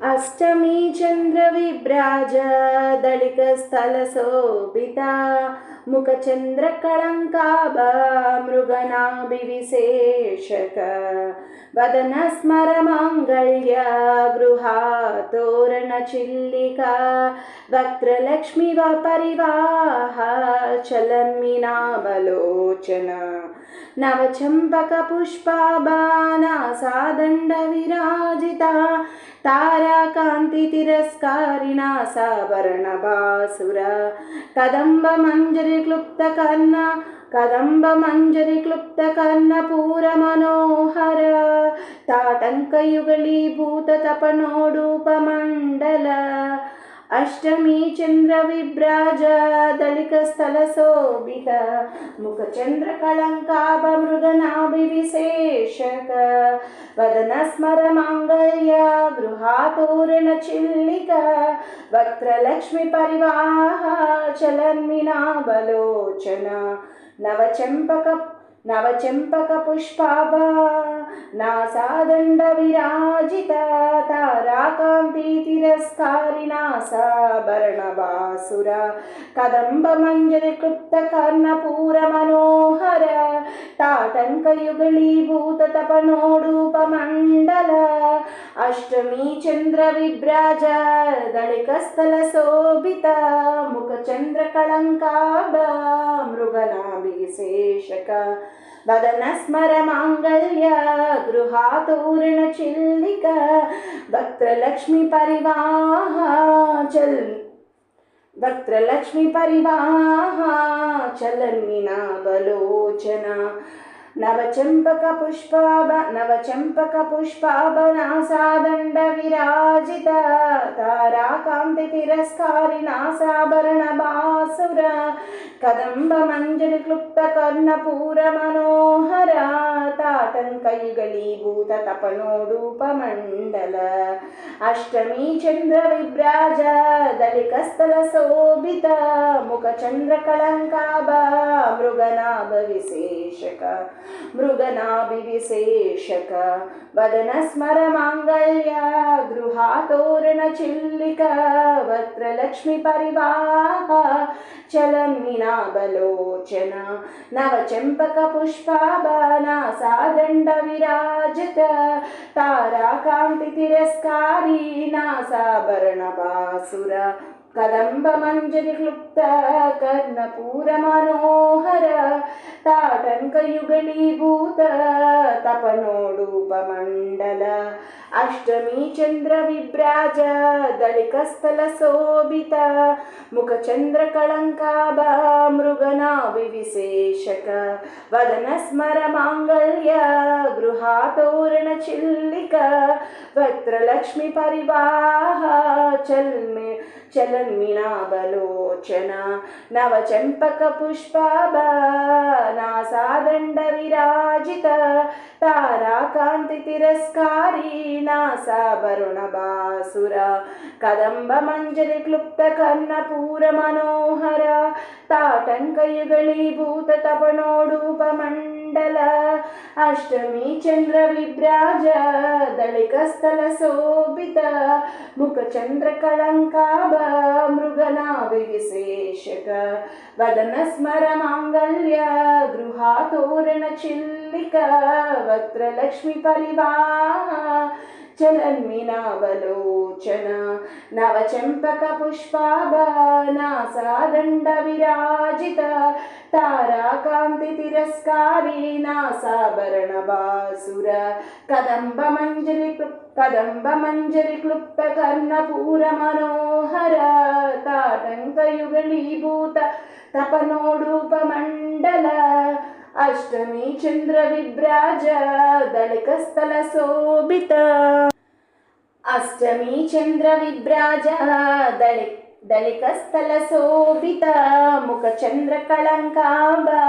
अष्टमी चन्द्रविभ्राज दलितस्थलशोभिता मुखचन्द्रकळङ्काभा मृगनाभिविशेषक वदनस्मरमाङ्गल्य गृहातोरणचिल्लिका वक्त्रलक्ष्मीव परिवाह चलन्मीनावलोचन नवचम्पकपुष्पाबाणासादण्डविराजिता ताराकान्तितिरस्कारिणा साभरणभासुर कदम्बमञ्जरीक्लुप्तकर्णपूरमनोहर ताटङ्कयुगलीभूततपनोडूपमण्डल अष्टमी चन्द्रविभ्राज दलितस्थलशोभित मुखचन्द्रकळङ्काभमृगनाभिविशेषक वदनस्मरमाङ्गल्य गृहातोरणचिल्लिका वक्त्रलक्ष्मीपरिवाह चलन्मीनावलोचन नवचम्पकपुष्पाभा नासादण्डविराजिता ताराकान्तितिरस्कारिणा साभरणभासुर कदम्बमञ्जरीक्लुप्तकर्णपूरमनोहर ताटङ्कयुगलीभूततपनोडूपमण्डल अष्टमी चन्द्रविभ्राज दलितस्थलशोभित मुखचन्द्रकळङ्काभा मृगनाभिविशेषक वदनस्मरमाङ्गल्य गृहातोरणचिल्लिका वक्त्रलक्ष्मीपरिवाह चलन्मीनावलोचन नवचम्पकपुष्पाभनासादण्डविराजिता ताराकान्तितिरस्कारिणा साभरणभासुर कदम्बमञ्जरीक्लुप्तकर्णपूरमनोहर ताटङ्कयुगलीभूततपनोडूपमण्डल अष्टमी चन्द्रविभ्राज दलितस्थलशोभित मुखचन्द्रकळङ्काभा मृगनाभिविशेषक वदनस्मरमाङ्गल्य गृहातोरणचिल्लिका वक्त्रलक्ष्मीपरिवाह चलन्मीनावलोचन नवचम्पकपुष्पाभा नासादण्डविराजित ताराकान्तितिरस्कारी नासाभरणभासुर कदम्बमञ्जरीक्लुप्तकर्णपूरमनोहर ताटङ्कयुगलीभूततपनोडूपमण्डल अष्टमी चन्द्रविभ्राज दलितस्थलशोभित मुखचन्द्रकळङ्काभा मृगनाभिविशेषक वदनस्मरमाङ्गल्य गृहातोरणचिल्लिका वक्त्रलक्ष्मीपरिवाह चलन्मीनावलोचन नवचम्पकपुष्पाभा नासादण्डविराजित ताराकान्तितिरस्कारी नासाभरणभासुर कदम्बमञ्जरीक्लुप्तकर्णपूरमनोहर ताटङ्कयुगलीभूततपनोडूपमण्डल अष्टमी चन्द्रविभ्राज दलितस्थलशोभित मुखचन्द्रकळङ्काभा मृगनाभिविशेषक वदनस्मरमाङ्गल्य गृहातोरणचिल्लिका वक्त्रलक्ष्मीपरिवाह चलन्मीनावलोचन नवचम्पकपुष्पाभा नासादण्डविराजित ताराकान्तितिरस्कारी नासाभरणभासुर कदम्बमञ्जरीक्लुप्तकर्णपूरमनोहर ताटङ्कयुगलीभूततपनोडूपमण्डल अष्टमी चन्द्रविभ्राज दलितस्थलशोभित अष्टमी चन्द्रविभ्राज दलितस्थलशोभित मुखचन्द्रकळङ्काभा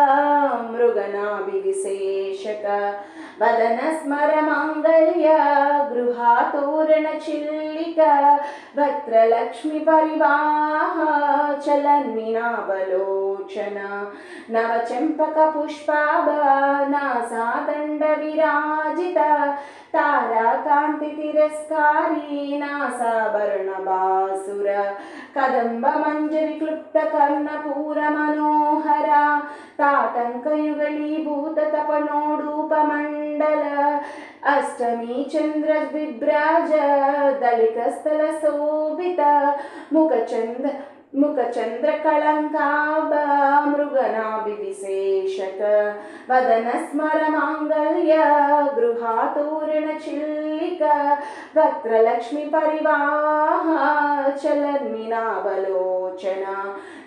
मृगनाभिविशेषक वदनस्मरमाङ्गल्य गृहातोरणचिल्लिका वक्त्रलक्ष्मीपरिवाह चलन्मीनावलोचन नवचम्पकपुष्पाभा नासादण्डविराजिता ताराकान्तितिरस्कारी NASA కదంబ మంజరి క్లుప్త కర్ణపూర మనోహర తాటంకయుగళీభూత తపనోడూపమండల అష్టమి చంద్ర విభ్రాజ దళికస్థల శోభిత ముఖచంద్ర కళంకాభ మృగనాభివిశేషక వదన స్మర మాంగళ్య గృహాతోరణ చిల్లిక వక్రలక్ష్మి పరివాహ చలన్మినావలోచన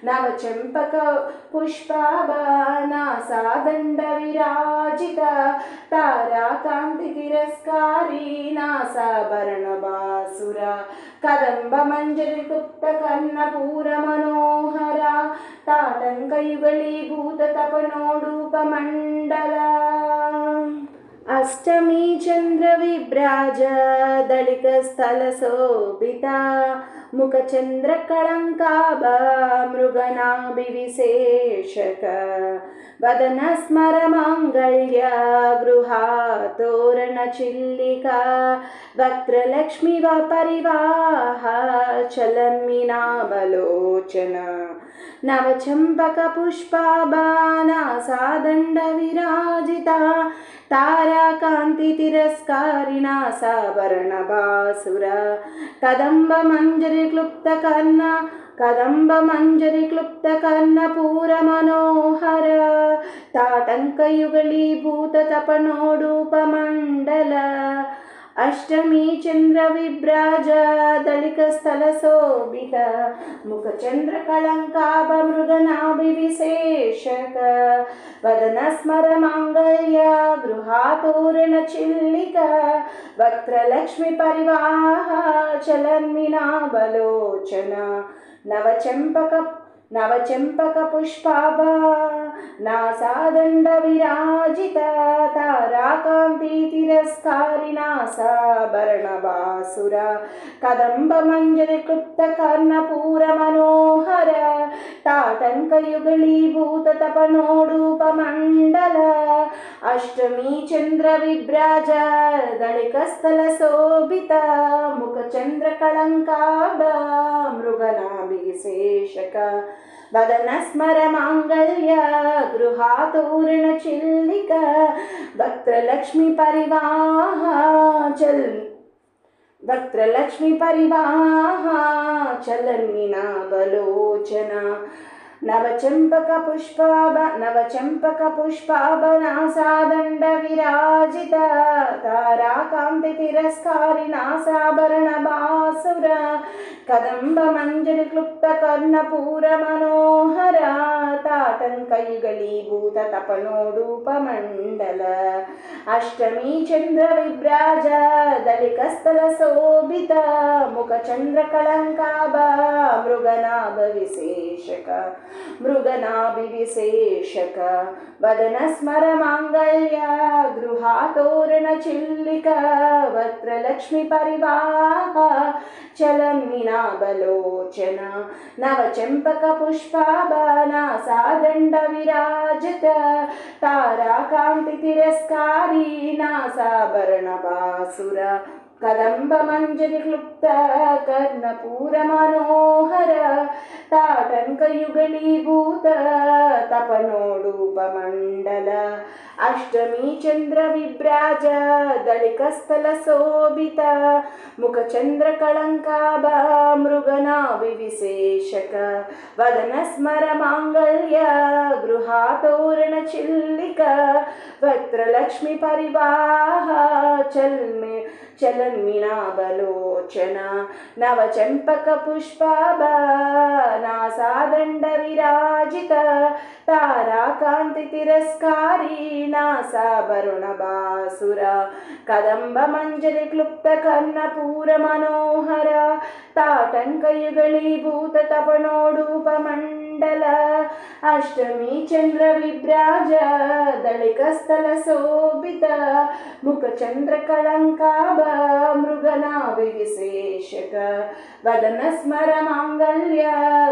నవచంపక పుష్పాభనాసాదండ విరాజిత తారాకాంతి తిరస్కారీ నాసాభరణ బాసుర కదంబ మంజరి గుప్త కర్ణపూర మనోహర తాటంకయుగళీభూత తపనోడూపమండల అష్టమి చంద్ర విభ్రాజ దళిక స్థల శోభిత ముఖచంద్ర కళంకాభ మృగనాభివిశేషక వదన స్మర మాంగళ్య గృహాతోరణ చిల్లిక వక్రలక్ష్మి పరివాహ చలన్మినావలోచన నవచంపక పుష్పాభానాసాదండ విరాజిత తారాకాంతి తిరస్కారిణా సాభరణ బాసుర కదంబ మంజరి క్లుప్త కర్ణపూర మనోహర తాటంకయుగళీభూత తపనోడూపమండల అష్టమి చంద్ర విభ్రాజ దళిక స్థల శోభిత ముఖచంద్ర కళంకాభ మృగనాభివిశేషక వదన స్మర మాంగళ్య గృహాతోరణ చిల్లిక వక్రలక్ష్మి పరివాహ చలన్మినావలోచన నవచంపక పుష్పాభ నాసాదండ విరాజిత తారాకాంతి తిరస్కారిణా సాభరణ బాసుర కదంబ మంజరి క్లుప్త కర్ణపూర మనోహర తాటంకయుగళీభూత తపనోడూపమండల అష్టమి చంద్ర విభ్రాజ దళిక స్థల శోభిత ముఖచంద్ర కళంకాభ మృగనాభివిశేషక వదన స్మర మాంగళ్య గృహాతోరణ చిల్లిక వక్రలక్ష్మి పరివాహ చలన్మినావలోచన నవచంపక పుష్పాభనాసాదండ విరాజిత తారాకాంతి తిరస్కారిణా సాభరణ బాసుర కదంబ మంజరి క్లుప్త కర్ణపూర మనోహర తాటంకయుగళీభూత తపనోడూపమండల అష్టమి చంద్ర విభ్రాజ దళిక స్థల శోభిత ముఖచంద్ర కళంకాభ మృగనాభివిశేషక వదన స్మర మాంగళ్య గృహాతోరణ చిల్లిక వక్రలక్ష్మి పరివాహ చలన్మినావలోచన నవచంపక పుష్పాభనాసాదండ విరాజిత తారాకాంతి తిరస్కారీ నాసాభరణ బాసుర కదంబ మంజరి క్లుప్త కర్ణపూర మనోహర తాటంకయుగళీభూత తపనోడూపమండల అష్టమి చంద్ర విభ్రాజ దళిక స్థల శోభిత ముఖచంద్ర కళంకాభ మృగనాభివిశేషక వదన స్మర మాంగళ్య గృహాతోరణ చిల్లిక వక్రలక్ష్మి పరివాహ చలన్మినావలోచన నవచంపక పుష్పాభనాసాదండ విరాజిత తారాకాంతి తిరస్కారీ నాసాభరణ బాసుర కదంబ మంజరి క్లుప్త కర్ణపూర మనోహర తాటంకయుగళీభూత తపనోడూపమండల అష్టమి చంద్ర విభ్రాజ దళిక స్థల శోభిత ముఖచంద్ర కళంకాభ మృగనాభివిశేషక వదన స్మర మాంగళ్య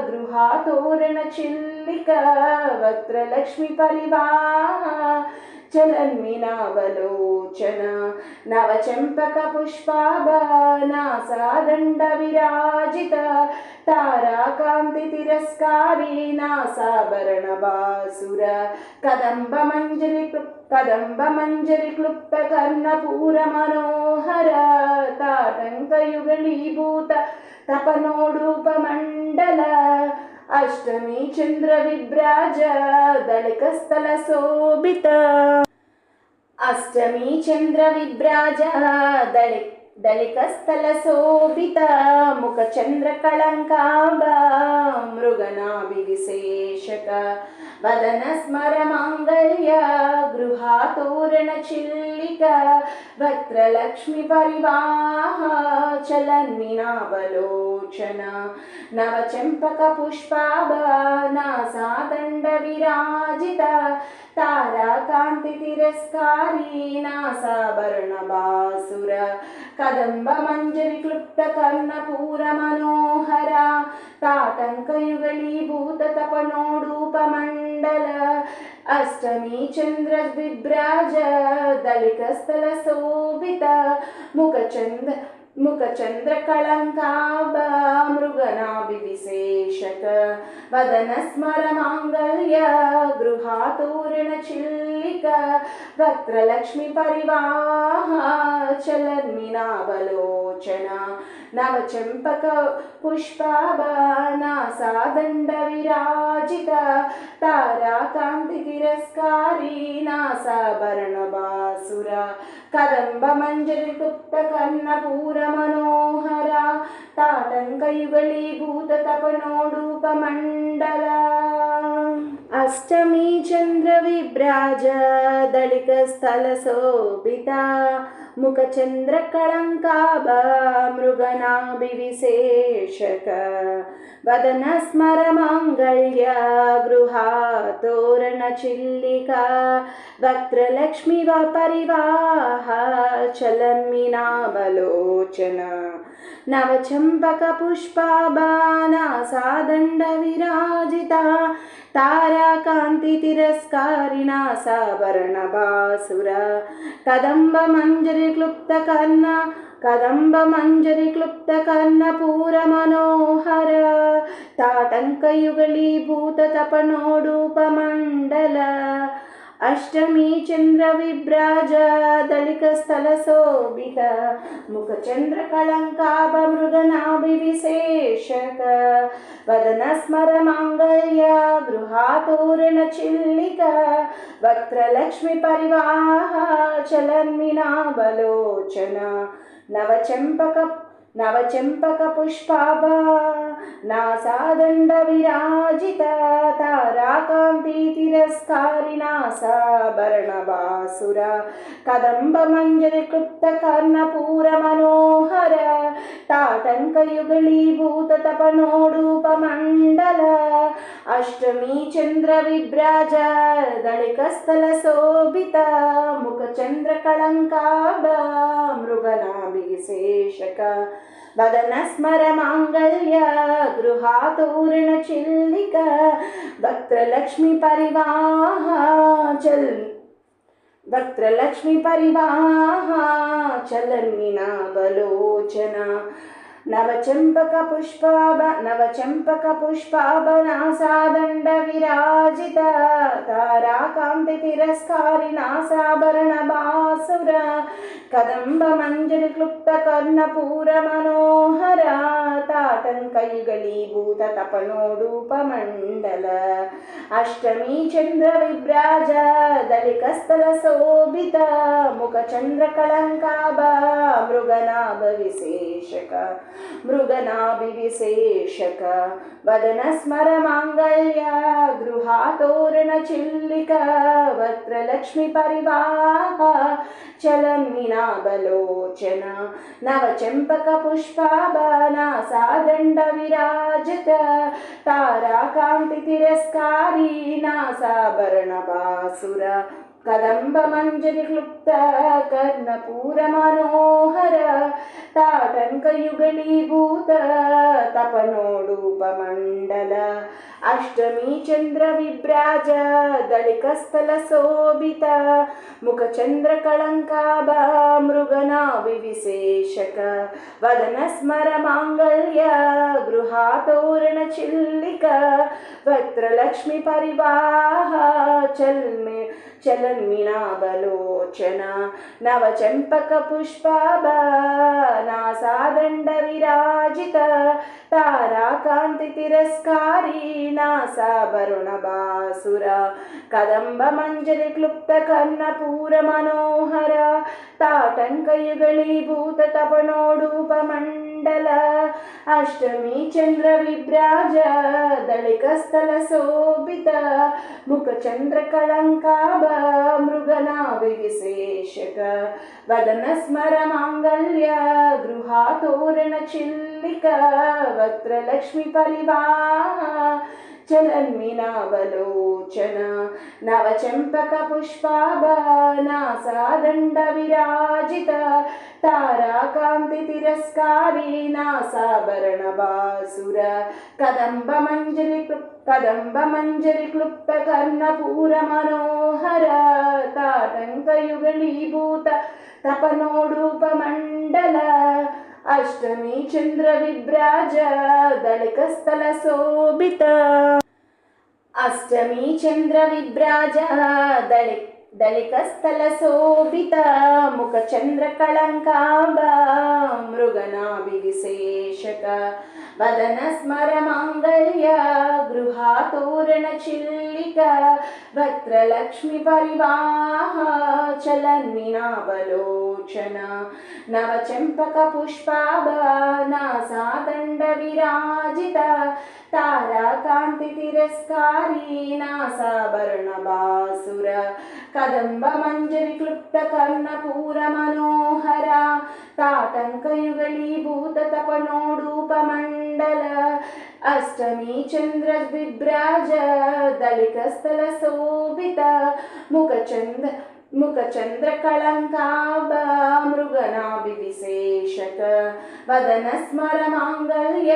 గృహాతోరణ చిల్లిక వక్రలక్ష్మి పరివాహ చలన్మినావలోచన నవచంపక పుష్పాభనాసాదండ విరాజిత తారాకాంతి తిరస్కారీ నాసాభరణ బాసుర కదంబ మంజరి క్లుప్త కర్ణపూర మనోహర తాటంకయుగళీభూత తపనోడూపమండల అష్టమి చంద్ర విభ్రాజ దళికస్థల శోభిత అష్టమి చంద్ర విభ్రాజ దళికస్థల శోభిత ముఖ చంద్ర కళంకాభ మృగనాభి విశేషక వదన స్మర మాంగళ్య గృహాతోరణ చిల్లిక వక్రలక్ష్మి పరివాహ చలన్మినావలోచన నవచంపక పుష్పాభ నాసాదండ విరాజిత తారాకాంతి తిరస్కారీ నాసాభరణ బాసుర కదంబ మంజరి క్లుప్త కర్ణపూర మనోహర తాటంకయుగళీభూత తపనోడూపమండల అష్టమి చంద్ర విభ్రాజ దళికస్థల శోభిత ముఖ చంద్ర కళంకాభ మృగనాభి విశేషక వదన స్మర మాంగళ్య గృహాతోరణ చిల్లిక వక్రలక్ష్మి పరివాహ చలన్మినావలోచన నవచంపక పుష్పాభ నాసాదండ విరాజిత తారాకాంతి తిరస్కారీ నాసాభరణ బాసుర కదంబ మంజరి క్లుప్త కర్ణపూర మనోహర తాటంకయుగళీభూత తపనోడూపమండల అష్టమి చంద్ర విభ్రాజ దళికస్థల శోభిత ముఖ చంద్ర కళంకాభ మృగనాభి విశేషక వదన స్మర మాంగళ్య గృహాతోరణ చిల్లిక వక్రలక్ష్మి పరివాహ చలన్మినావలోచన నవచంపక పుష్పాభనాసాదండ విరాజిత తారాకాంతి తిరస్కారీ నాసాభరణ బాసుర కదంబ మంజరి క్లుప్త కర్ణపూర మనోహర తాటంకయుగళీభూత తపనోడూపమండల అష్టమి చంద్ర విభ్రాజ దళికస్థల శోభిత ముఖ చంద్ర కళంకాభ మృగనాభి విశేషక వదన స్మర మాంగళ్య గృహాతోరణ చిల్లిక వక్రలక్ష్మి పరివాహ చలన్మినావలోచన నవచంపక పుష్పాభ నాసాదండ విరాజిత తారాకాంతి తిరస్కారీ నాసాభరణ బాసుర కదంబ మంజరి క్లుప్త కర్ణపూర మనోహర తాటంకయుగళీభూత తపనోడూపమండల అష్టమి చంద్ర విభ్రాజ దళికస్థల శోభిత ముఖ చంద్ర కళంకాభ మృగనాభి విశేషక వదన స్మర మాంగళ్య గృహాతోరణ చిల్లిక వక్రలక్ష్మి పరివాహ చలన్మినావలోచన నవచంపక పుష్పాభనాసాదండ విరాజిత తారాకాంతి తిరస్కారీ నాసాభరణ బాసుర కదంబ మంజరి క్లుప్త కర్ణపూర మనోహర తాటంకయుగళీభూత తపనోడూపమండల అష్టమి చంద్ర విభ్రాజ దళికస్థల శోభిత ముఖ చంద్ర కళంకాభ మృగనాభి విశేషక వదన స్మర మాంగళ్య గృహాతోరణ చిల్లిక వక్రలక్ష్మి పరివాహ చలన్మినావలోచన నవచంపక పుష్పాభనాసాదండ విరాజిత తారాకాంతి తిరస్కారీ నాసాభరణ బాసుర कदम्बमञ्जरी क्लुप्त कर्णपूरमनोहर ताटङ्कयुगलीभूत तपनोडूपमण्डल अष्टमी चन्द्रविभ्राज दलिकस्थलशोभित मुखचन्द्रकळङ्काभ मृगनाभिविशेषक वदनस्मरमाङ्गल्य गृहातोरणचिल्लिक वक्त्रलक्ष्मीपरिवाह चलन्मीनाबलोचन नवचम्पकपुष्पानासादण्डविराजित ताराकान्तितिरस्कारी नासाभरणबासुर कदम्बमञ्जरी क्लुप्तकर्णपूरमनोहर ताटङ्कयुगलीभूत तपनोडूपमण्डल अष्टमी चन्द्रविभ्राज दलिकस्थलशोभित मुखचन्द्रकळङ्काभ मृगनाभिविशेषक वदनस्मरमाङ्गल्य गृहातोरणचिल्लिक वक्त्रलक्ष्मीपरिवाह चलन्मीनावलोचन नवचम्पकपुष्पाभनासादण्डविराजित ताराकान्तितिरस्कारी नासाभरणबासुर कदम्बमञ्जरी क्लुप्तकर्णपूरमनोहर ताटङ्कयुगलीभूत तपनोडूपमण्डल अष्टमी चन्द्रविभ्राज दलिकस्थलशोभित अष्टमी चन्द्रविभ्राज दलिकस्थलशोभित मुखचन्द्रकळङ्काभ मृगनाभिविशेषक वदनस्मरमाङ्गल्य गृहातोरणचिल्लिक वक्त्रलक्ष्मीपरिवाह चलन्मीनाबलोचन नवचम्पकपुष्पाभनासादण्डविराजित ताराकान्तितिरस्कारी नासाभरणबासुर कदम्बमञ्जरी क्लुप्तकर्णपूरमनोहर ताटङ्कयुगलीभूत तपनोडूपमण्डल अष्टमी चन्द्रविभ्राज दलिकस्थलशोभित मुखचन्द्रकळङ्काभ मृगनाभिविशेषक वदनस्मरमाङ्गल्य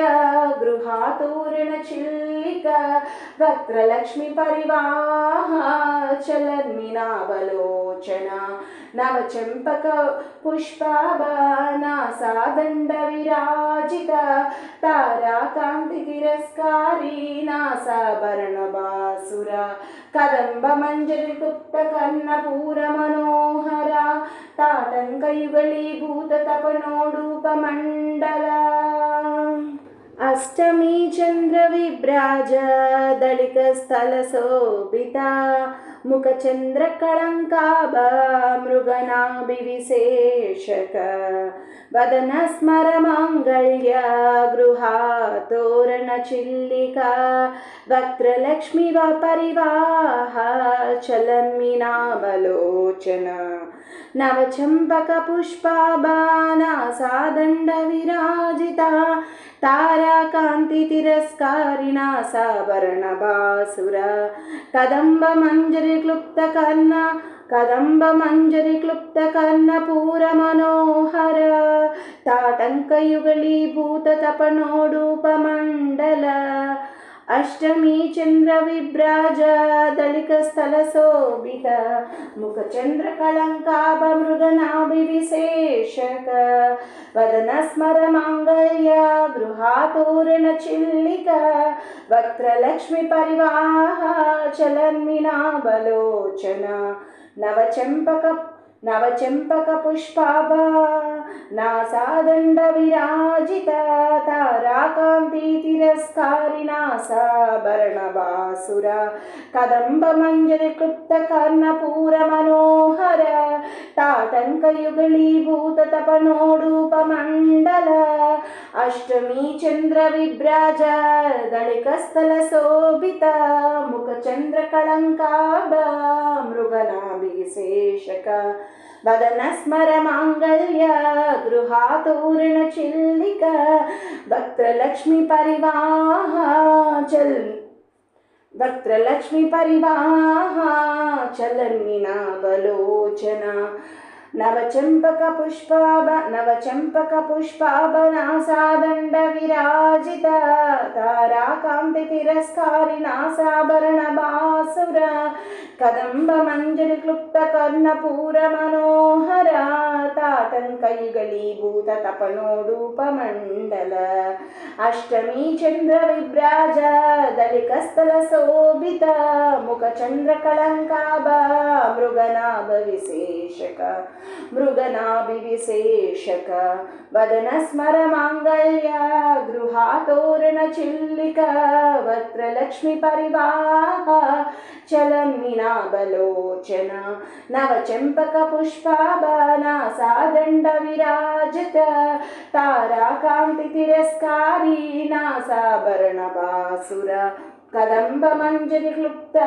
गृहातोरणचिल्लिक वक्त्रलक्ष्मीपरिवाह चलन्मीनावलोचन नवचम्पकपुष्पाभनासादण्डविराजित ताराकान्तितिरस्कारी नासाभरणबासुर कदम्बमञ्जरी क्लुप्तकर्णपूरमनोहर ताटङ्कयुगलीभूत तपनोडूपमण्डल अष्टमी चन्द्रविभ्राज दलिकस्थलशोभित मुखचन्द्रकळङ्काभ मृगनाभिविशेषक वदनस्मरमाङ्गल्य गृहातोरणचिल्लिक वक्त्रलक्ष्मीपरिवाह चलन्मीनाबलोचन नवचम्पकपुष्पाभनासादण्डविराजिता ताराकान्तितिरस्कारी नासाभरणबासुर कदम्बमञ्जरी क्लुप्तकर्णपूरमनोहर ताटङ्कयुगलीभूत तपनोडूपमण्डल अष्टमी चन्द्रविभ्राज दलिकस्थलशोभित मुखचन्द्रकळङ्काभ मृगनाभिविशेषक वदनस्मरमाङ्गल्य गृहातोरणचिल्लिक वक्त्रलक्ष्मीपरिवाह चलन्मीनाबलोचन नवचम्पकपुष्पाभनासादण्डविराजित ताराकान्तितिरस्कारी नासाभरणबासुर कदम्बमञ्जरी क्लुप्तकर्णपूरमनोहर ताटङ्कयुगलीभूत तपनोडूपमण्डल अष्टमी चन्द्रविभ्राज दलिकस्थलशोभित मुखचन्द्रकळङ्काभ मृगनाभिविशेषक वदनस्मरमाङ्गल्य गृहातोरणचिल्लिक वक्त्रलक्ष्मीपरिवाह वक्त्रलक्ष्मी परिवाह चलन्मीनावलोचन नवचम्पकपुष्पाभनासादण्ड विराजित ताराकान्ति तिरस्कारि नासाभरणभासुर कदम्ब मञ्जरी क्लुप्त कर्णपूर मनोहर ताटङ्कयुगलीभूत तपनोडूपमण्डल अष्टमी चन्द्र विभ्राज दलिकस्थल शोभित मुख चन्द्र कलङ्काभ मृगनाभ विशेषक मृगनाभिविशेषक वदन स्मर माङ्गल्य गृहातोरण चिल्लिक वक्त्रलक्ष्मी परिवाह चलन्मीनाबलोचन नवचम्पक पुष्पाभनासादण्ड विराजित ताराकान्ति तिरस्कारी नासाभरणभासुर कदम्ब मञ्जरी क्लुप्त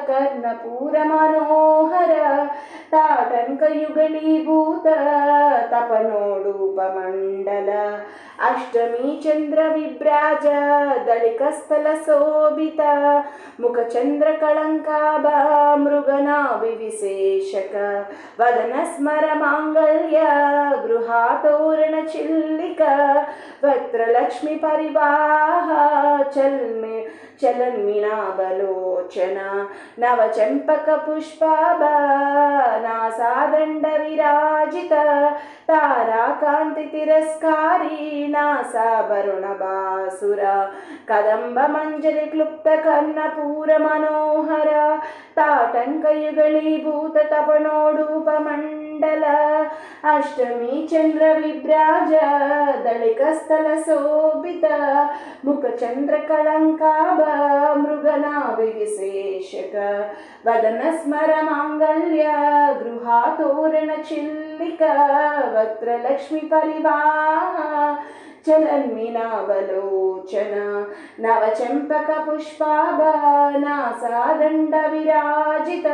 कर्णपूर मनोहर ताटङ्कयुगलीभूत तपनोडूपमण्डल अष्टमी चन्द्र विभ्राज दलिकस्थल शोभित मुख चन्द्र कलङ्काभ मृगनाभिविशेषक वदन स्मर माङ्गल्य गृहातोरण चिल्लिक वक्त्रलक्ष्मी परिवाह चलन्मीनाबलोचन नवचम्पक पुष्पाभनासादण्ड विराजित ताराकान्ति तिरस्कारी नासाभरणभासुर कदम्ब मञ्जरी क्लुप्त कर्णपूर मनोहर ताटङ्कयुगलीभूत तपनोडूपमण्डल अष्टमी चन्द्र विभ्राज दलिकस्थल शोभित मुख चन्द्र कलङ्काभ मृगनाभिविशेषक वदन स्मर माङ्गल्य गृहातोरण चिल्लिक वक्त्रलक्ष्मी परिवाह चलन्मीनावलोचन नवचम्पक पुष्पाभनासादण्ड विराजित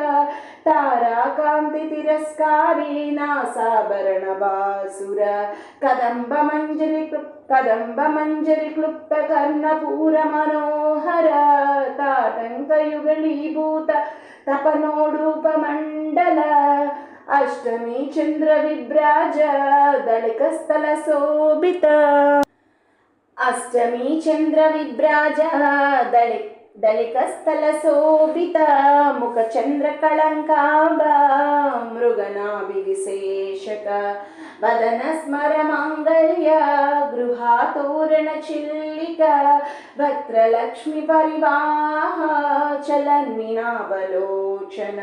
ताराकान्ति तिरस्कारी नासाभरणभासुर कदम्ब मञ्जरी क्लुप्त कर्णपूर मनोहर ताटङ्कयुगलीभूत तपनोडूपमण्डल अष्टमी चन्द्र विभ्राज दलिकस्थल शोभित अष्टमी चन्द्र विभ्राज दलिकस्थल शोभित मुख चन्द्र कलङ्काभ मृगनाभिविशेषक वदन स्मर माङ्गल्य गृहातोरण चिल्लिक वक्त्रलक्ष्मी परिवाह चलन्मीनाबलोचन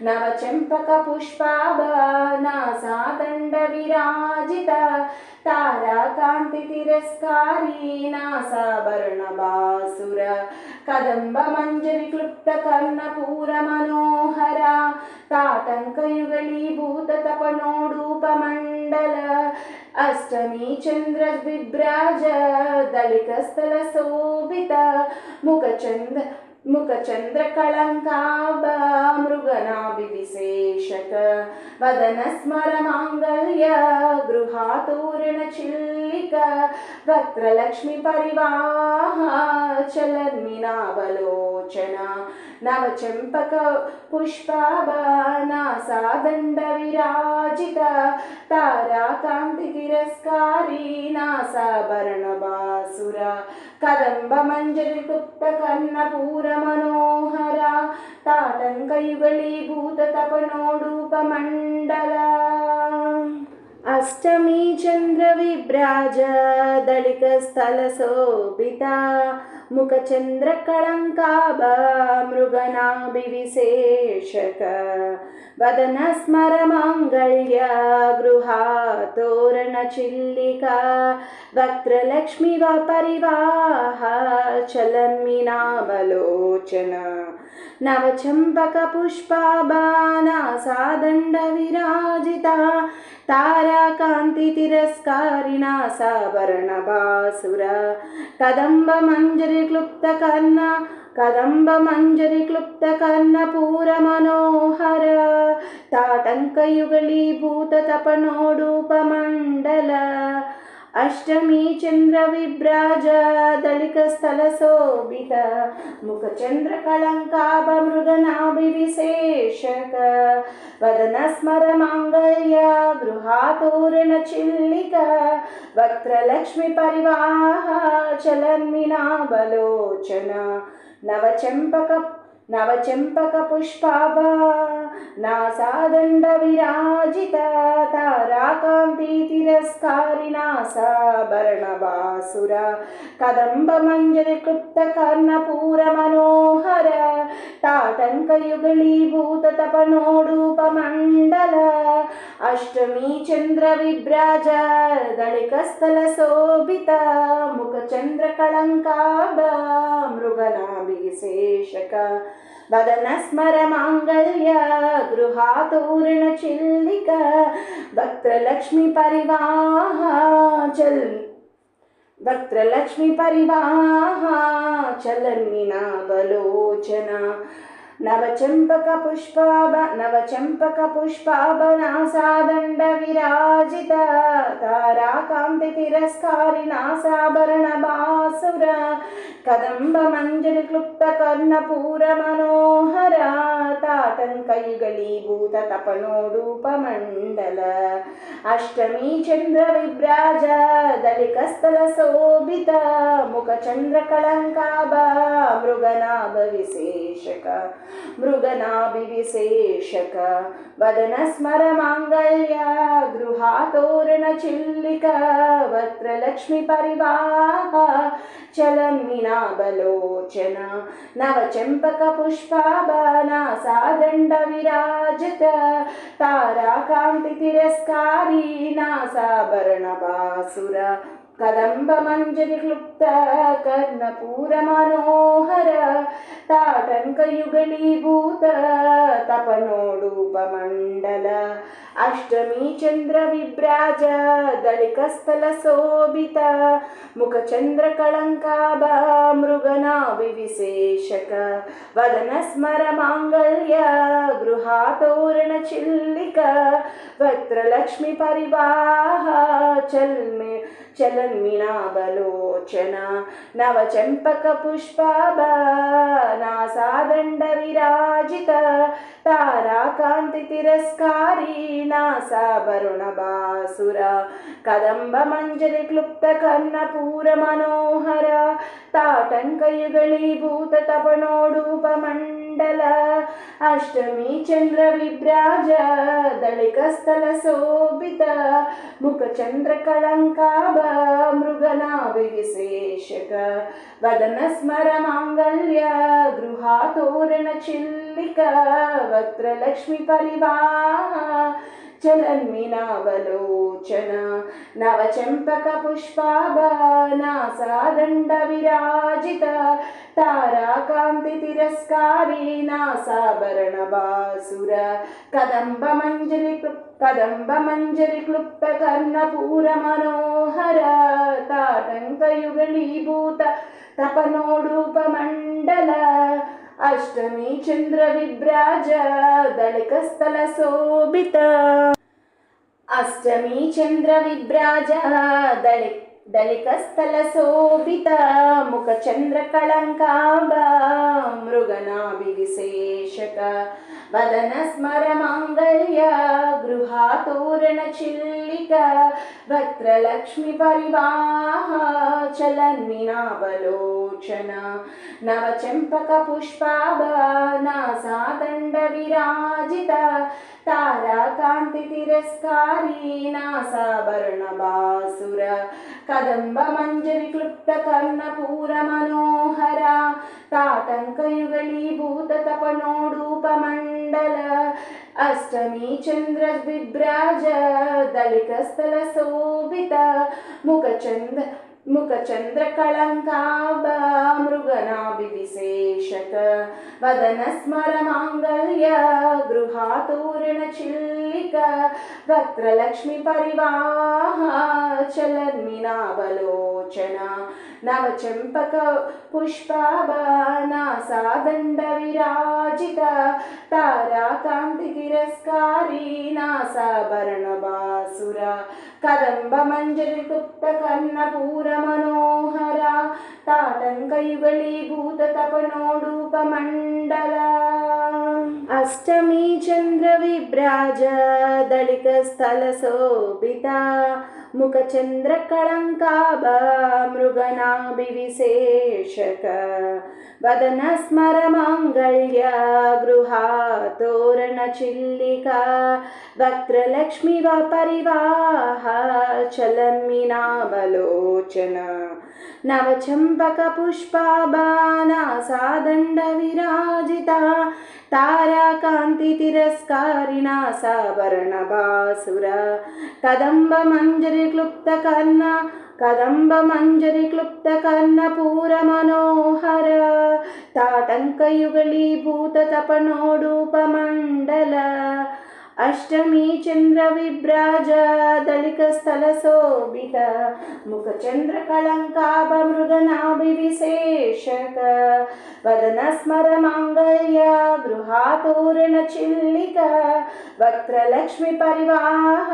नवचम्पक पुष्पाभनासादण्ड विराजित ताराकान्ति तिरस्कारी नासाभरणभासुर कदम्ब मञ्जरी क्लुप्त कर्णपूर मनोहर ताटङ्कयुगलीभूत तपनोडूपमण्डल अष्टमी चन्द्र विभ्राज दलिकस्थल शोभित मुख चन्द्र कलङ्काभ मृगनाभिविशेषक वदन स्मर माङ्गल्य गृहातोरण चिल्लिक वक्त्रलक्ष्मी परिवाह चलन्मीनाबलोचन नवचम्पक पुष्पाभनासादण्ड विराजित ताराकान्ति तिरस्कारी नासाभरणभासुर कदम्ब मञ्जरी क्लुप्त कर्णपूर मनोहर ताटङ्कयुगलीभूत तपनोडूपमण्डल अष्टमी चन्द्र विभ्राज दलिकस्थल शोभिता मुख चन्द्र कलङ्काभ मृगनाभिविशेषक वदन स्मर माङ्गल्य गृहातोरण चिल्लिका वक्त्रलक्ष्मी परिवाह चलन्मीनाबलोचन नवचम्पक पुष्पाभनासादण्ड विराजिता ताराकान्ति तिरस्कारी नासाभरणभासुर कदम्ब मञ्जरी क्लुप्त कर्णपूर मनोहर ताटङ्कयुगलीभूत तपनोडूपमण्डल अष्टमी चन्द्रविभ्राज दलिकस्थलशोभित मुखचन्द्रकलङ्काभमृगनाभिविशेषक वदनस्मरमाङ्गल्य गृहातोरणचिल्लिक वक्त्रलक्ष्मीपरिवाह चलन्मिनाबलोचन नवचम्पकपुष्पाभा नासादण्ड विराजित ताराकान्ति तिरस्कारि नासाभरणभासुर कदम्बमञ्जरि क्लुप्तकर्णपूरमनोहर ताटङ्कयुगलीभूत तपनोडूपमण्डल अष्टमी चन्द्रविभ्राज दलिकस्थलशोभित मुखचन्द्रकलङ्काभ मृगनाभिविशेषक वदनस्मरमाङ्गल्य गृहातोरणचिल्लिक वक्त्रलक्ष्मीपरिवाह चलन्मिनाबलोचन नवचम्पकपुष्पाभ नासादण्ड ताराकान्ति तिरस्कारि नासाभरणभासुर कदम्बमञ्जरि क्लुप्तकर्णपूरमनोहर ताटङ्कयुगलीभूत तपनोडूपमण्डल अष्टमी चन्द्रविभ्राज दलिकस्थलशोभित मुखचन्द्रकलङ्काभ मृगनाभिविशेषक वदनस्मरमाङ्गल्य गृहातोरणचिल्लिक वक्त्रलक्ष्मीपरिवाह चलन्मिनाबलोचन नवचम्पकपुष्पाभ नासादण्ड विराजित ताराकान्ति तिरस्कारि नासाभरणभासुर कदम्बमञ्जरि क्लुप्त कर्णपूरमनोहर ताटङ्कयुगलीभूत तपनोडूपमण्डल अष्टमी चन्द्रविभ्राज दलिकस्थलशोभित मुखचन्द्रकलङ्काभ मृगनाभिविशेषक वदनस्मरमाङ्गल्य गृहातोरणचिल्लिक वक्त्रलक्ष्मीपरिवाह चलन्मिनाबलोचन नवचम्पकपुष्पाभ नासादण्ड विराजित ताराकान्ति तिरस्कारि नासाभरणभासुर कदम्बमञ्जरि क्लुप्तकर्णपूरमनोहर ताटङ्कयुगलीभूत तपनोडूपमण्डल अष्टमी चन्द्रविभ्राज दलिकस्थलशोभित मुखचन्द्रकलङ्काभ मृगनाभिविशेषक वदनस्मरमाङ्गल्य गृहातोरणचिल्लिक वक्त्रलक्ष्मीपरिवाह चलन्मिनाबलोचन नवचम्पकपुष्पाभ नासादण्ड विराजित ताराकान्ति तिरस्कारि नासाभरणभासुर कदम्बमञ्जरि क्लुप्तकर्णपूरमनोहर ताटङ्कयुगलीभूत तपनोडूपमण्डल अष्टमी चन्द्रविभ्राज दलिकस्थलशोभित अष्टमी चन्द्रविभ्राज दलिकस्थलशोभित मुखचन्द्रकलङ्काभ मृगनाभिविशेषक वदनस्मरमाङ्गल्य गृहातोरणचिल्लिक वक्त्रलक्ष्मीपरिवाह चलन्मिनाबलोचन नवचम्पकपुष्पाभ नासादण्ड विराजित ताराकान्ति तिरस्कारि नासाभरणभासुर कदम्बमञ्जरि क्लुप्तकर्णपूरमनोहर ताटङ्कयुगलीभूत तपनोडूपमण्डल अष्टमी चन्द्रविभ्राज दलिकस्थलशोभित मुखचन्द्रकलङ्काभ मृगनाभिविशेषक वदनस्मरमाङ्गल्य गृहातोरणचिल्लिका वक्त्रलक्ष्मीपरिवाह चलन्मीनावलोचना नवचम्पक पुष्पाभनासादण्डविराजिता ताराकान्तितिरस्कारी नासाभरणबासुरा कदम्बमञ्जरिगुप्तकर्णपूरमनोहरा ताटङ्कयुगलीभूततपनोडूपमण्डला अष्टमी चन्द्रविभ्राज दलिकस्थलशोभिता मुखचन्द्रकलङ्काभ मृगनाभिविशेषक वदनस्मरमाङ्गल्य गृहातोरणचिल्लिका वक्त्रलक्ष्मीपरिवाह चलन्मीनावलोचना नवचम्पकपुष्पाभनासादण्डविराजिता ताराकान्तितिरस्कारिणा साभरणबासुरा कदम्बमञ्जरिक्लुप्तकर्णपूरमनोहर ताटङ्कयुगलीभूततपनोडूपमण्डल अष्टमी चन्द्रविभ्राज दलिकस्थलशोभित मुखचन्द्रकलङ्काभ मृगनाभिविशेषक वदनस्मरमाङ्गल्य गृहातोरणचिल्लिका वक्त्रलक्ष्मीपरिवाह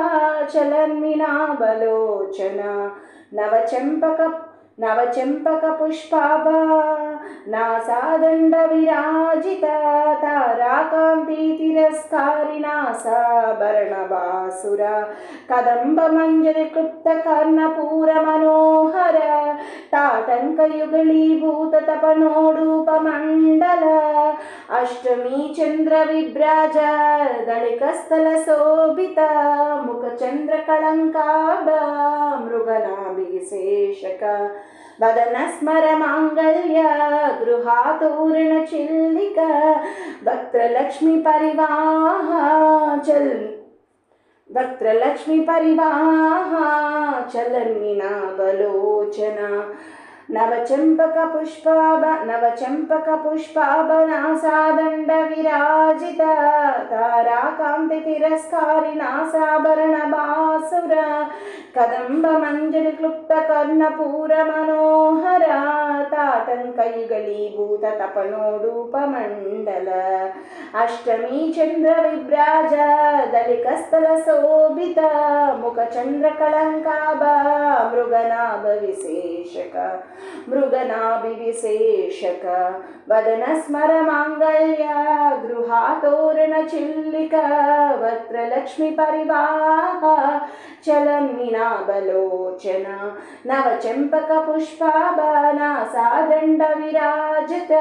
चलन्मीनावलोचना नवचम्पकपुष्पाभ नासादण्डविराजिता ताराकान्तितिरस्कारिणा साभरणबासुरा कदम्बमञ्जरिक्लुप्तकर्णपूरमनोहर ताटङ्कयुगलीभूततपनोडूपमण्डल अष्टमी चन्द्रविभ्राज दलिकस्थलशोभित मुखचन्द्रकलङ्काभ मृगनाभिविशेषक वदनस्मरमाङ्गल्य गृहातोरणचिल्लिका वक्त्रलक्ष्मीपरिवाह चलन्मीनावलोचना नवचम्पकपुष्पाभनासादण्डविराजिता ताराकान्तितिरस्कारिणा साभरणबासुरा कदम्बमञ्जरिक्लुप्तकर्णपूरमनोहरा ताटङ्कयुगलीभूततपनोडूपमण्डल अष्टमी चन्द्रविभ्राज दलिकस्थलशोभित मुखचन्द्रकलङ्काभ मृगनाभिविशेषक वदनस्मरमाङ्गल्य गृहातोरणचिल्लिका वक्त्रलक्ष्मीपरिवाह चलन्मीनावलोचना नवचम्पकपुष्पाभनासादण्डविराजित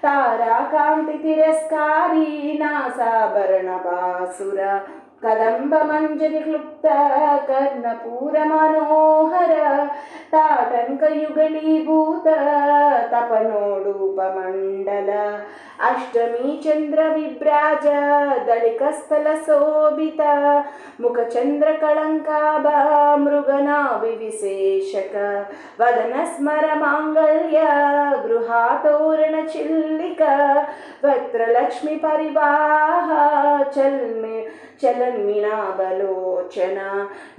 ताराकान्तितिरस्कारी नासाभरणबासुरा कदम्बमञ्जरिक्लुप्तकर्णपूरमनोहर ताटङ्कयुगलीभूततपनोडूपमण्डल अष्टमी चन्द्रविभ्राज दलिकस्थलशोभित मुखचन्द्रकलङ्काभ मृगनाभिविशेषक वदनस्मरमाङ्गल्य गृहातोरणचिल्लिका वक्त्रलक्ष्मीपरिवाह चलन्मीनावलोचना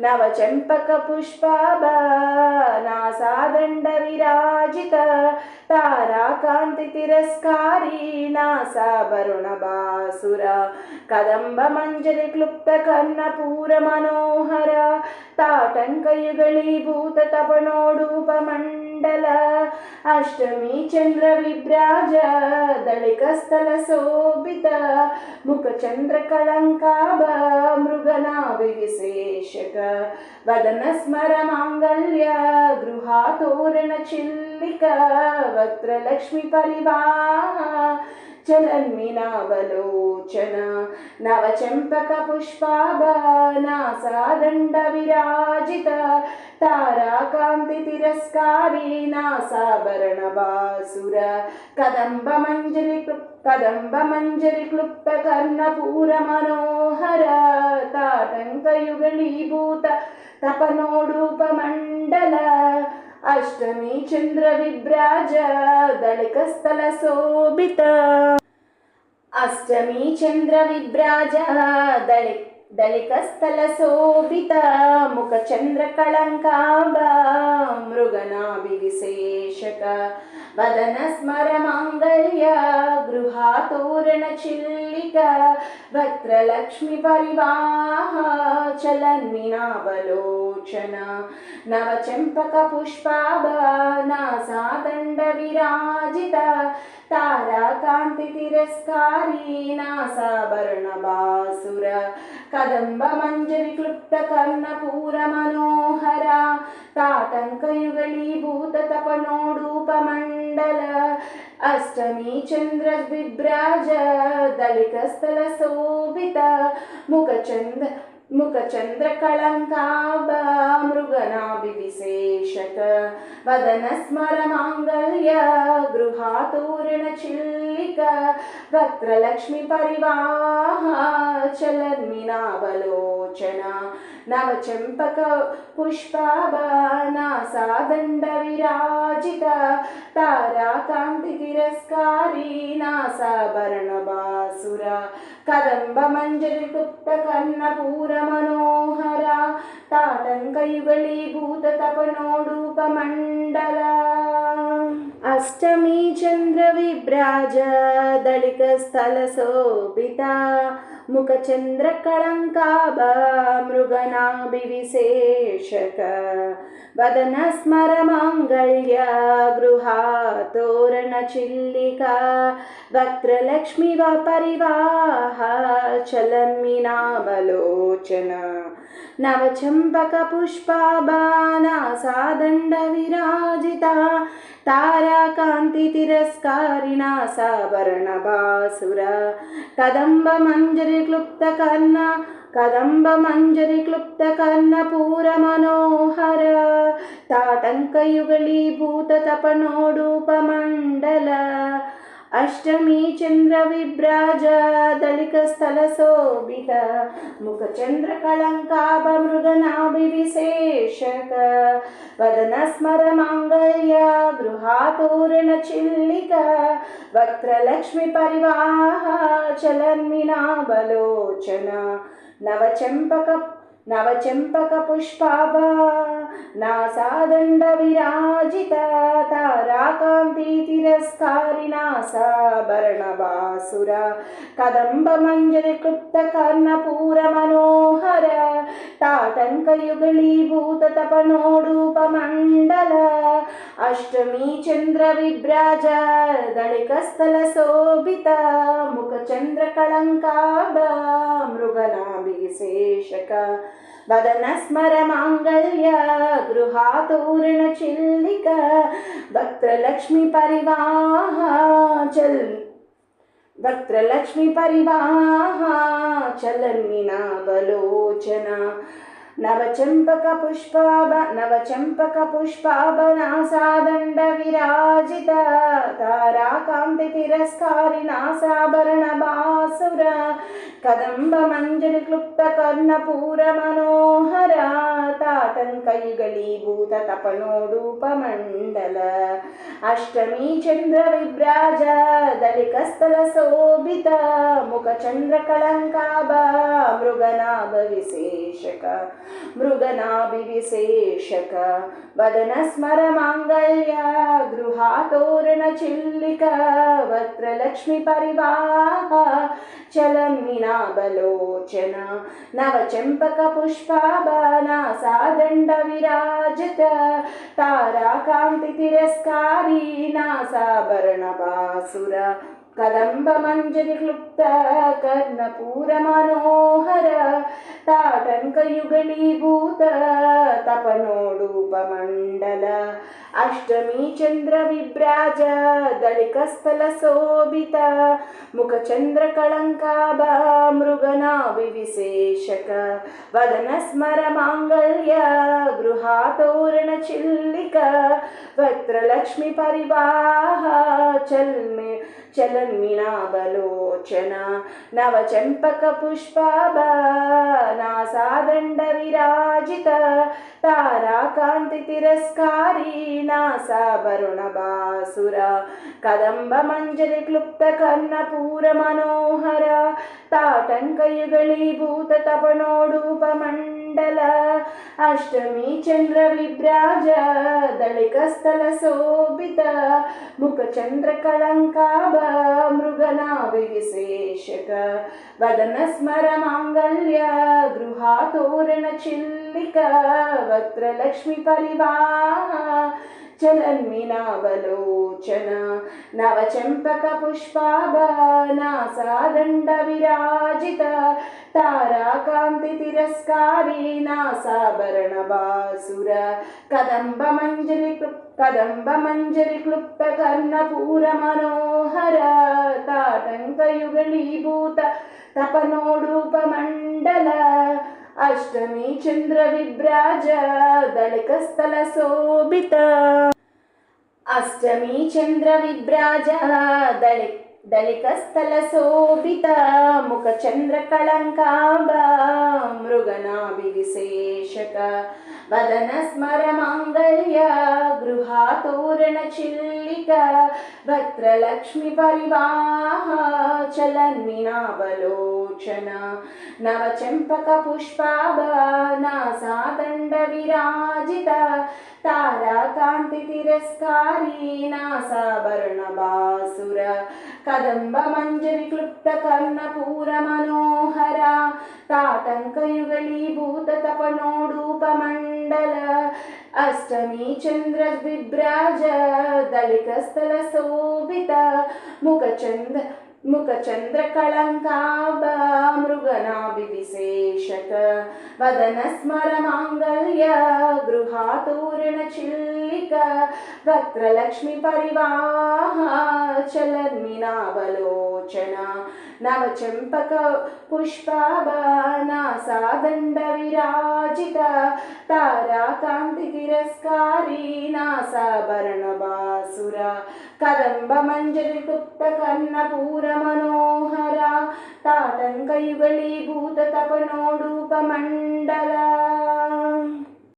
नवचम्पकपुष्पाभनासादण्डविराजित ताराकान्तितिरस्कारी नासाभरणबासुरा कदम्बमञ्जरिक्लुप्तकर्णपूरमनोहर ताटङ्कयुगलीभूततपनोडूपमण्डल अष्टमी चन्द्रविभ्राज दलिकस्थलशोभित मुखचन्द्रकलङ्काभ मृगनाभिविशेषक वदनस्मरमाङ्गल्य गृहातोरणचिल्लिका वक्त्रलक्ष्मीपरिवाह चलन्मीनावलोचना नवचम्पकपुष्पाभनासादण्डविराजिता ताराकान्तितिरस्कारी नासाभरणबासुरा कदम्बमञ्जरिक्लुप्तकर्णपूरमनोहर ताटङ्कयुगलीभूत तपनोडूपमण्डल अष्टमी चन्द्रविभ्राज दलिकस्थलशोभित अष्टमी चन्द्रविभ्राज दलिकस्थलशोभित मुखचन्द्रकलङ्काभा मृगनाभिविशेषक वदनस्मरमाङ्गल्य गृहातोरणचिल्लिका वक्त्रलक्ष्मीपरिवाह चलन्मीनावलोचना नवचम्पकपुष्पाभा नासादण्डविराजिता ताराकान्तितिरस्कारी नासाभरणबासुर कदम्बमञ्जरीक्लुप्तकर्णपूरमनोहरा ताटङ्कयुगलीभूततपनोडूपमण्डल अष्टमी चन्द्रविभ्राज दलिकस्थलशोभित मुखचन्द्रकलङ्काभा मृगनाभिविशेषक वदनस्मरमाङ्गल्य गृहातोरणचिल्लिका वक्त्रलक्ष्मीपरिवाह चलन्मीनावलोचना नवचम्पकपुष्पाभा नासादण्डविराजिता ताराकान्तितिरस्कारी नासाभरणबासुर कदम्बमञ्जरीक्लुप्तकर्णपूरमनोहरा ताटङ्कयुगलीभूततपनोडूपमण्डला अष्टमी चन्द्रविभ्राज दलिकस्थलशोभिता मुखचन्द्रकलङ्काभा मृगनाभिविशेषक वदनस्मरमाङ्गल्य गृहातोरणचिल्लिका वक्त्रलक्ष्मीपरिवाह चलन्मीनावलोचना नवचम्पकपुष्पाभा नासादण्डविराजिता ताराकान्तितिरस्कारी नासाभरणबासुर कदम्बमञ्जरीक्लुप्तकर्णपूरमनोहर ताटङ्कयुगलीभूततपनोडूपमण्डल अष्टमी चन्द्रविभ्राज दलिकस्थलशोभित मुखचन्द्रकलङ्काभा मृगनाभिविशेषक वदनस्मरमाङ्गल्य गृहातोरणचिल्लिका वक्त्रलक्ष्मीपरिवाह चलन्मीनावलोचना नवचम्पकपुष्पाभा नासादण्डविराजिता ताराकान्तितिरस्कारी नासाभरणबासुर कदम्बमञ्जरीक्लुप्तकर्णपूरमनोहर ताटङ्कयुगलीभूततपनोडूपमण्डल अष्टमी चन्द्रविभ्राज दलिकस्थलशोभित मुखचन्द्रकलङ्काभा मृगनाभिविशेषक वदनस्मरमाङ्गल्य गृहातोरणचिल्लिका वक्त्रलक्ष्मीपरिवाह चलन्मीनावलोचना नवचम्पकपुष्पाभा नासादण्डविराजिता ताराकान्तितिरस्कारी नासाभरणबासुर कदम्बमञ्जरीक्लुप्तकर्णपूरमनोहरा ताटङ्कयुगलीभूततपनोडूपमण्डल अष्टमी चन्द्रविभ्राज दलिकस्थलशोभित मुखचन्द्रकलङ्काभा मृगनाभिविशेषक वदनस्मरमाङ्गल्य गृहातोरणचिल्लिका वक्त्रलक्ष्मीपरिवाह चलन्मीनावलोचना नवचम्पकपुष्पाभा नासादण्डविराजित ताराकान्तितिरस्कारी नासाभरणबासुर कदम्बमञ्जरीक्लुप्तकर्णपूरमनोहर ताटङ्कयुगलीभूततपनोडूपमण्डल अष्टमी चन्द्रविभ्राज दलिकस्थलशोभित मुखचन्द्रकलङ्काभा मृगनाभिविशेषक वदनस्मरमाङ्गल्य गृहातोरणचिल्लिका वक्त्रलक्ष्मीपरिवाह చలన్మినాబలోచన నవచంపకపుష్పాభానాసాదండ విరాజిత తారాకాంతి తిరస్కారీ నాసాభరుణభాసుర కదంబమంజరి క్లుప్త కర్ణపూర మనోహర తాటంకయుగళీభూత తపనోడూపమండల అష్టమి చంద్ర విభ్రాజ దళికస్థల శోభిత ముఖ చంద్ర కళంకాభ మృగనాభి విశేషక వదన స్మర మాంగళ్య గృహాతోరణ చిల్లిక వక్రలక్ష్మి పరివాహ చలన్మినాబలోచన నవచంపక పుష్పాభానాసాదండ విరాజిత తారాకాంతి తిరస్కారీ నాసాభరణ బాసుర కదంబమంజరి క్లుప్త కర్ణపూర మనోహర తాటంకయుగళీభూత తపనోడూపమండల అష్టమి చంద్ర విభ్రాజ దళికస్థల శోభిత అష్టమి చంద్ర విభ్రాజ దళికస్థల శోభిత ముఖ చంద్ర కళంకాభ మృగనాభి విశేషక వదన స్మర మాంగళ్య గృహాతోరణ చిల్లిక వక్రలక్ష్మి పరివాహ చలన్మినాబలోచన నవచంపక పుష్పాభానాసాదండ విరాజిత తారాకాంతి తిరస్కారీ నాసాభరణ బాసుర కదంబమంజరి క్లుప్త కర్ణపూర మనోహర తాటంకయుగళీభూత తపనోడూపమండల అష్టమి చంద్ర విభ్రాజ దళికస్థల శోభిత ముఖ చంద్ర కళంకాభ మృగనాభి విశేషక వదన స్మర మాంగళ్య గృహాతోరణ చిల్లిక వక్రలక్ష్మి పరివాహ చలన్మినాబలోచన నవచంపక పుష్పాభానాసాదండ విరాజిత తారాకాంతి తిరస్కారీ నాసాభరణ బాసుర కదంబమంజరి క్లుప్త కర్ణపూర మనోహర తాటంకయుగళీభూత తపనోడూపమండల